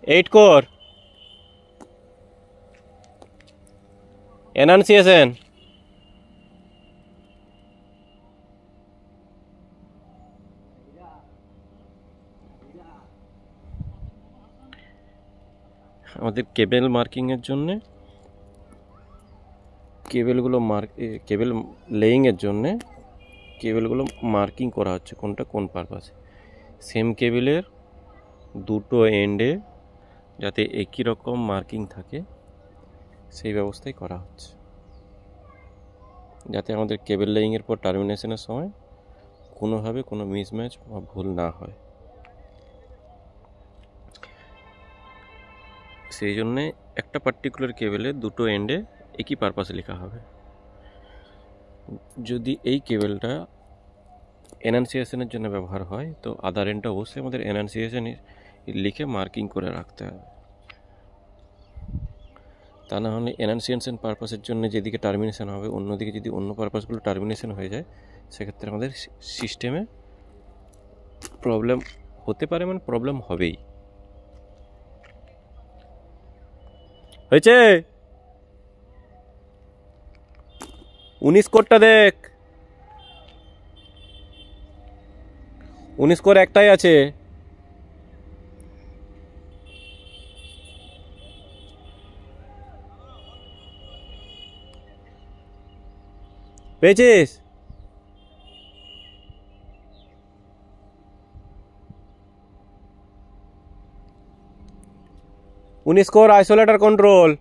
8 core এনাউন্সিয়েশন আমাদের কেবল marking এর জন্য কেবল লেইং এর জন্য কেবলগুলো মার্কিং করা হচ্ছে কোনটা কোন পারপাসে সেম কেবলের দুটো এন্ডে যাতে একই রকম মার্কিং থাকে সেই ব্যবস্থাই করা হচ্ছে যাতে আমাদের কেবল লেইং এর পর টার্মিনেশনের সময় কোনোভাবে কোনো মিসম্যাচ বা ভুল না হয় সেই জন্যে একটা পার্টিকুলার কেবলের দুটো এন্ডে একই পারপাসে লেখা হবে যদি এই কেবলটা এনাউন্সিয়েশনের জন্য ব্যবহার হয় তো আদার এন্ডটা অবশ্যই আমাদের এনাউন্সিয়েশন লিখে মার্কিং করে রাখতে হবে তা না হলে এনাউন্সিয়েশন পারপাসের জন্য যেদিকে টার্মিনেশন হবে অন্যদিকে যদি অন্য পারপাসগুলো টার্মিনেশন হয়ে যায় সেক্ষেত্রে আমাদের সিস্টেমে প্রবলেম হতে পারে মানে প্রবলেম হবেই হয়েছে 19 কোরটা দেখ 19 কোর একটাই আছে পেয়েছিস 19 কোর আইসোলেটর কন্ট্রোল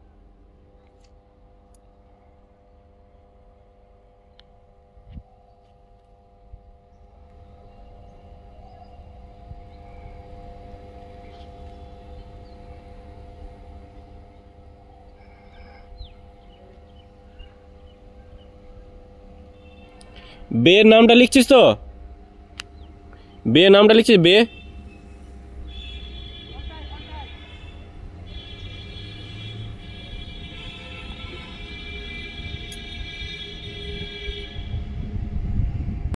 বে নামটা লিখছিস তো বে নামটা লিখছিস বে